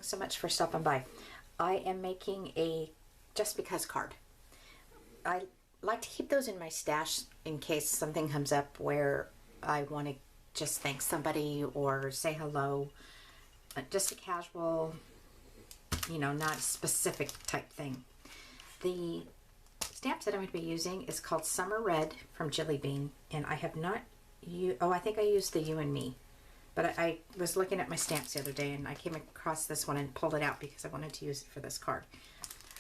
so much for stopping by. I am making a just because card. I like to keep those in my stash in case something comes up where I want to just thank somebody or say hello. Just a casual, not a specific type thing. The stamps that I'm going to be using is called Summer Red from Jelly Bean, and I have not I think I used the You and Me. But I was looking at my stamps the other day and I came across this one and pulled it out because I wanted to use it for this card.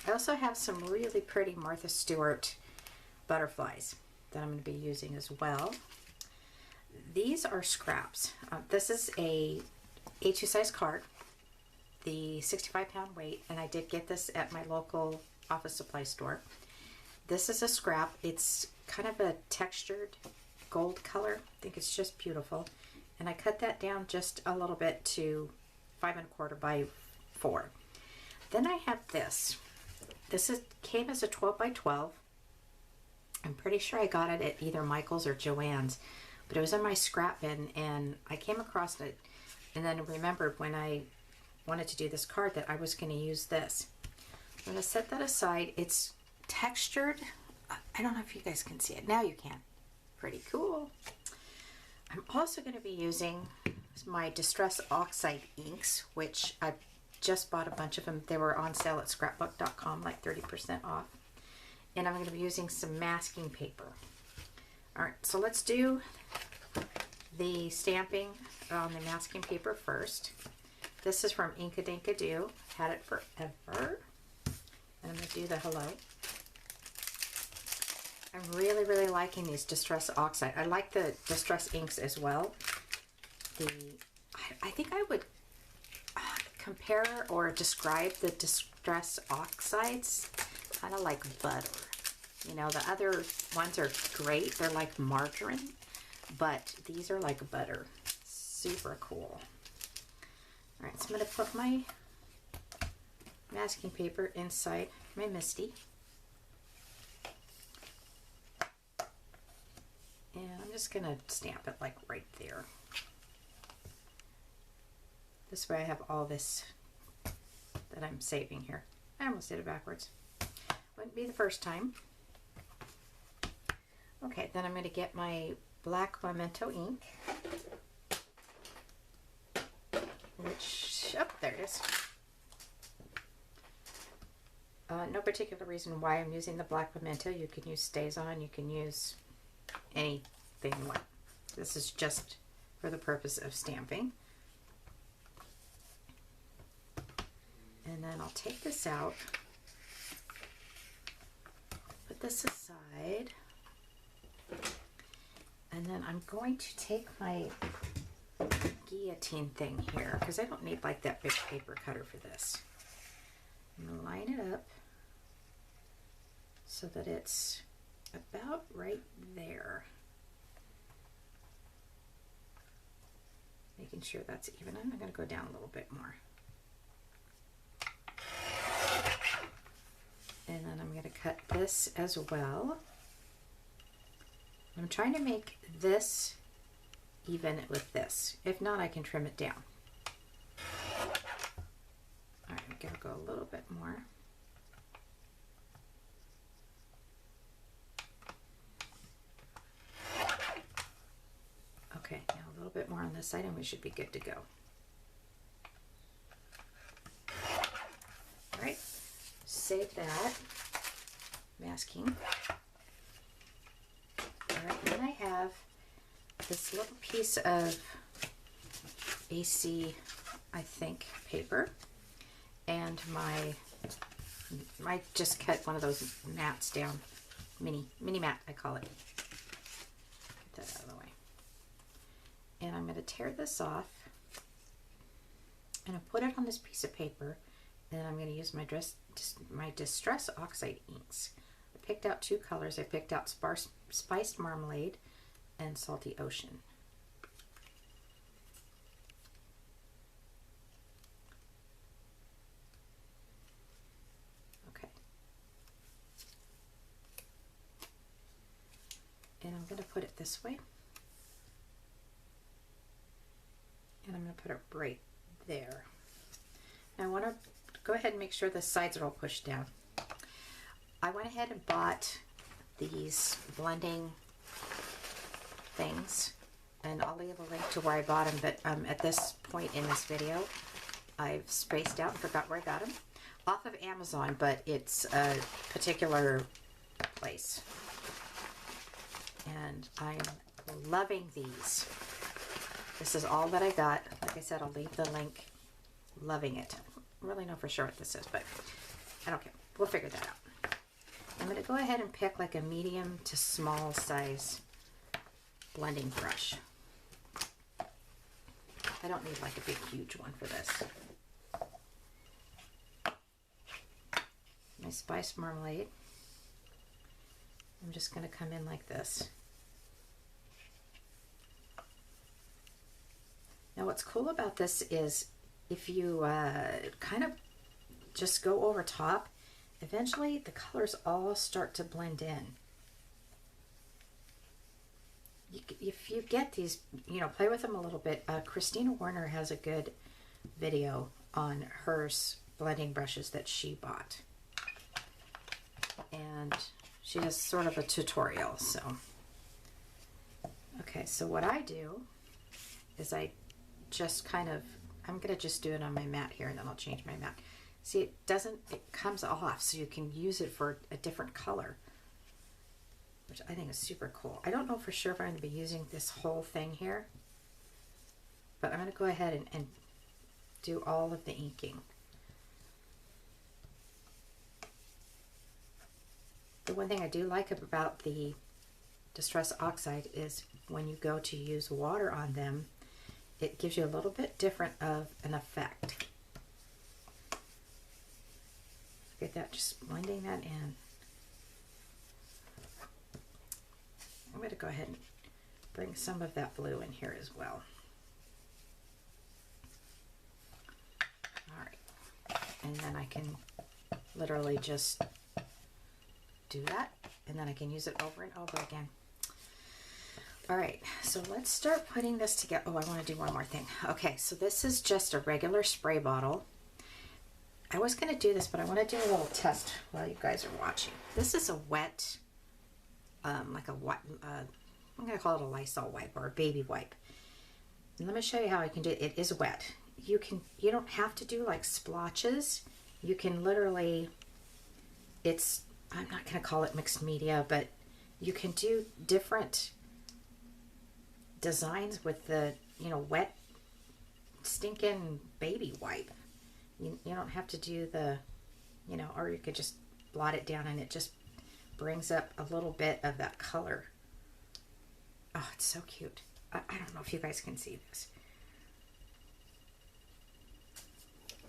I also have some really pretty Martha Stewart butterflies that I'm going to be using as well. These are scraps. This is a A2 size card, the 65-pound weight, and I did get this at my local office supply store. This is a scrap. It's kind of a textured gold color. I think it's just beautiful. And I cut that down just a little bit to 5 1/4 by 4. Then I have this. Came as a 12 by 12. I'm pretty sure I got it at either Michael's or Joann's, but it was in my scrap bin and I came across it and then remembered when I wanted to do this card that I was going to use this. I'm going to set that aside. It's textured. I don't know if you guys can see it. Now you can. Pretty cool. I'm also going to be using my Distress Oxide inks, which I just bought a bunch of them. They were on sale at scrapbook.com, like 30% off. And I'm going to be using some masking paper. All right, so let's do the stamping on the masking paper first. This is from Inkadinkado. Had it forever. And I'm going to do the hello. I'm really, really liking these Distress Oxide. I like the Distress inks as well. I think I would compare or describe the Distress Oxides kind of like butter. The other ones are great. They're like margarine, but these are like butter. Super cool. All right, so I'm going to put my masking paper inside my MISTI. And I'm just going to stamp it like right there. This way I have all this that I'm saving here. I almost did it backwards. Wouldn't be the first time. Okay, then I'm going to get my black Memento ink. There it is. No particular reason why I'm using the black Memento. You can use StazOn, you can use anything like this. Is just for the purpose of stamping. And then I'll take this out, put this aside, and then I'm going to take my guillotine thing here because I don't need like that big paper cutter for this. I'm going to line it up so that it's about right there. Making sure that's even. I'm going to go down a little bit more. And then I'm going to cut this as well. I'm trying to make this even with this. If not, I can trim it down. All right, I'm going to go a little bit more. Okay, now a little bit more on this side and we should be good to go. All right, save that masking. All right, then I have this little piece of AC, I think, paper, and I just cut one of those mats down, mini mat, I call it. Get that out of the way. And I'm going to tear this off, and I'll put it on this piece of paper, and I'm going to use my Distress Oxide inks. I picked out 2 colors. I picked out Spiced Marmalade and Salty Ocean. Okay. And I'm going to put it this way. And I'm going to put it right there. I want to go ahead and make sure the sides are all pushed down. I went ahead and bought these blending things, and I'll leave a link to where I bought them, but at this point in this video, I've spaced out and forgot where I got them. Off of Amazon, but it's a particular place. And I'm loving these. This is all that I got. Like I said, I'll leave the link. Loving it. I don't really know for sure what this is, but I don't care. We'll figure that out. I'm going to go ahead and pick like a medium to small size blending brush. I don't need like a big huge one for this. My spice marmalade. I'm just going to come in like this. Now what's cool about this is if you kind of just go over top, eventually the colors all start to blend in. If you get these, you know, play with them a little bit. Christina Warner has a good video on her blending brushes that she bought. And she has sort of a tutorial, so. Okay, so what I do is I just kind of, I'm going to just do it on my mat here, and then I'll change my mat. See, it comes off, so you can use it for a different color, which I think is super cool. I don't know for sure if I'm going to be using this whole thing here, but I'm going to go ahead and do all of the inking. The one thing I do like about the Distress Oxide is when you go to use water on them, it gives you a little bit different of an effect. Get that, just blending that in. I'm going to go ahead and bring some of that blue in here as well. All right, and then I can literally just do that, and then I can use it over and over again. All right, so let's start putting this together. Oh, I want to do one more thing. Okay, so this is just a regular spray bottle. I was going to do this, but I want to do a little test while you guys are watching. This is a wet, like a wet, I'm going to call it a Lysol wipe or a baby wipe. And let me show you how I can do it. It is wet. You don't have to do like splotches. You can literally, I'm not going to call it mixed media, but you can do different designs with the, you know, wet stinking baby wipe. You don't have to do the, you know, or you could just blot it down and it just brings up a little bit of that color. Oh, it's so cute. I don't know if you guys can see this.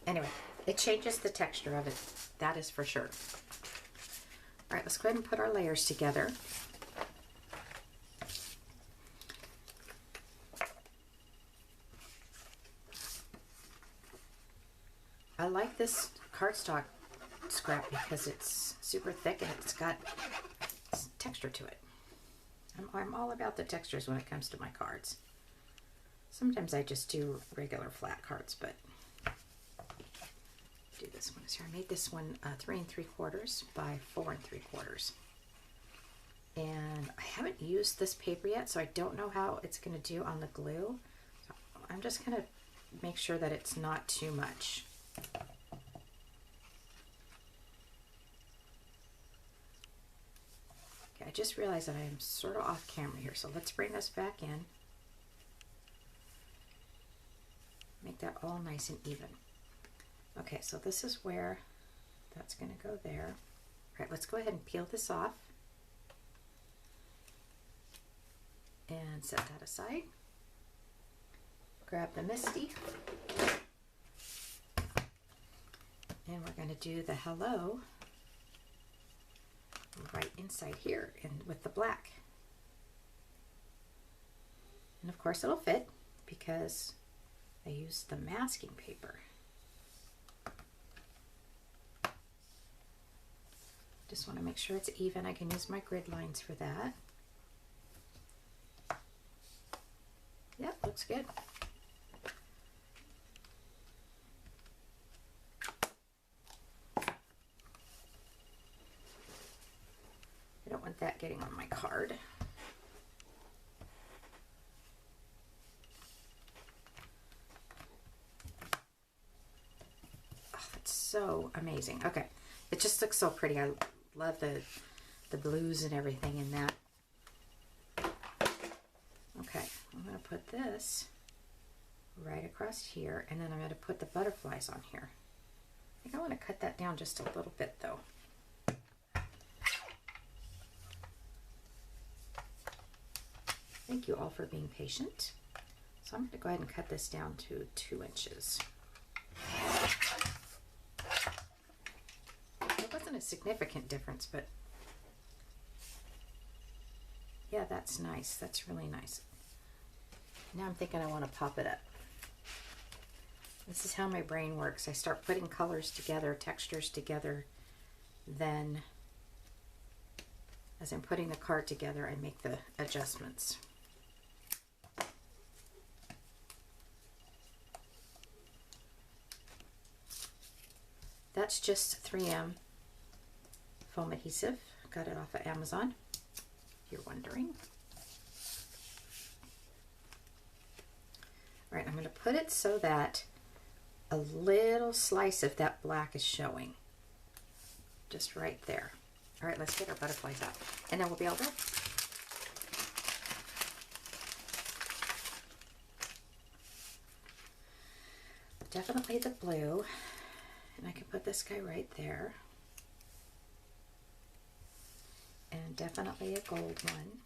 Anyway, it changes the texture of it. That is for sure. All right, let's go ahead and put our layers together. I like this cardstock scrap because it's super thick and it's got texture to it. I'm all about the textures when it comes to my cards. Sometimes I just do regular flat cards, but do this one. So I made this one 3 3/4 by 4 3/4. And I haven't used this paper yet, so I don't know how it's going to do on the glue. So I'm just going to make sure that it's not too much. Okay, I just realized that I am sort of off camera here, so let's bring this back in. Make that all nice and even. Okay, so this is where that's going to go there. All right, let's go ahead and peel this off and set that aside. Grab the Misty, and we're going to do the hello right inside here and with the black. And of course it'll fit because I used the masking paper. Just want to make sure it's even. I can use my grid lines for that. Yep, looks good. getting on my card. Oh, it's so amazing. Okay, it just looks so pretty. I love the blues and everything in that. Okay, I'm going to put this right across here, and then I'm going to put the butterflies on here. I think I want to cut that down just a little bit though. Thank you all for being patient. So I'm going to go ahead and cut this down to 2 inches. It wasn't a significant difference, but yeah, that's nice. That's really nice. Now I'm thinking I want to pop it up. This is how my brain works. I start putting colors together, textures together, then as I'm putting the card together, I make the adjustments. That's just 3M foam adhesive. Got it off of Amazon, if you're wondering. All right, I'm going to put it so that a little slice of that black is showing. Just right there. All right, let's get our butterflies out, and then we'll be all done. Definitely the blue, and I can put this guy right there. And definitely a gold one.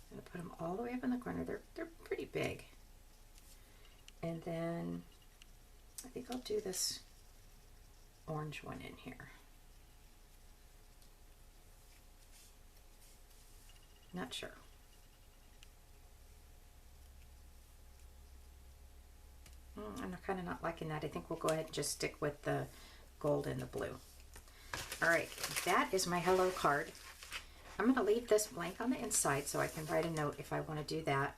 I'm going to put them all the way up in the corner. They're pretty big. And then I think I'll do this orange one in here. Not sure. I'm kind of not liking that. I think we'll go ahead and just stick with the gold and the blue. All right, that is my hello card. I'm going to leave this blank on the inside so I can write a note if I want to do that.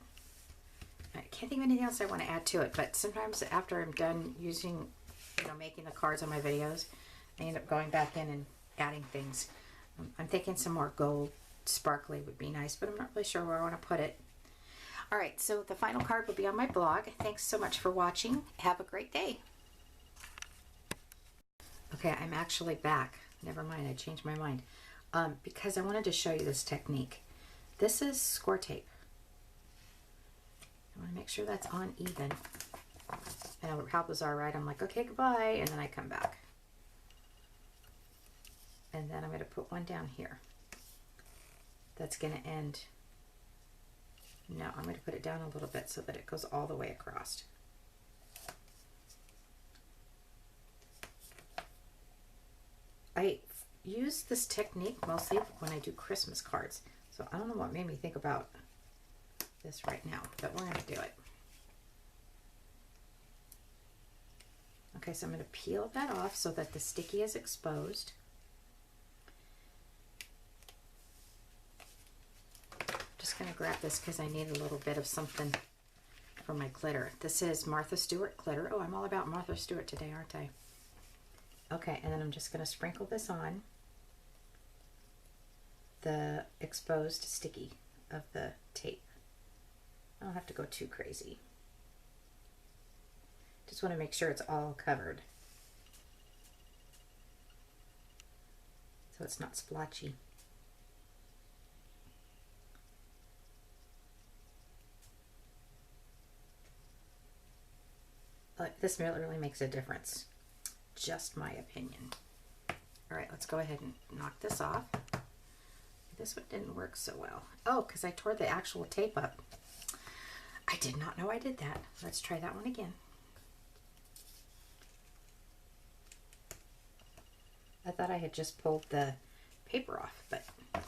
I can't think of anything else I want to add to it, but sometimes after I'm done using, making the cards on my videos, I end up going back in and adding things. I'm thinking some more gold sparkly would be nice, but I'm not really sure where I want to put it. All right, so the final card will be on my blog. Thanks so much for watching. Have a great day. Okay, I'm actually back. Never mind, I changed my mind. Because I wanted to show you this technique. This is score tape. I want to make sure that's on even. And how bizarre, right? I'm like, okay, goodbye, and then I come back. And then I'm going to put one down here. That's going to end. No, I'm going to put it down a little bit so that it goes all the way across. I use this technique mostly when I do Christmas cards. So I don't know what made me think about this right now, but we're going to do it. Okay, so I'm going to peel that off so that the sticky is exposed. Just going to grab this because I need a little bit of something for my glitter. This is Martha Stewart glitter. Oh, I'm all about Martha Stewart today, aren't I? Okay, and then I'm just going to sprinkle this on the exposed sticky of the tape. I don't have to go too crazy. Just want to make sure it's all covered, so it's not splotchy. This really makes a difference. Just my opinion. All right, let's go ahead and knock this off. This one didn't work so well. Oh, because I tore the actual tape up. I did not know I did that. Let's try that one again. I thought I had just pulled the paper off, but that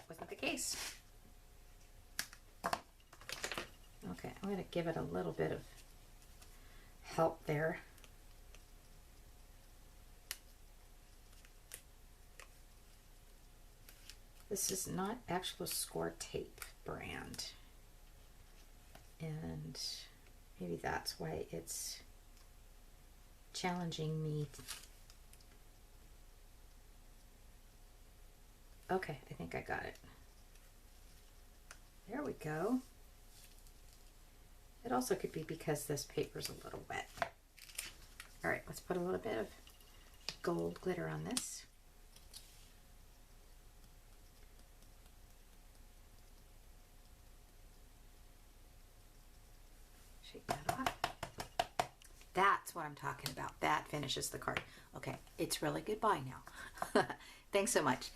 wasn't the case. Okay, I'm going to give it a little bit of help there. This is not actual Score Tape brand, and maybe that's why it's challenging me. Okay, I think I got it. There we go. It also could be because this paper's a little wet. All right, let's put a little bit of gold glitter on this. Shake that off. That's what I'm talking about. That finishes the card. Okay, it's really goodbye now. Thanks so much.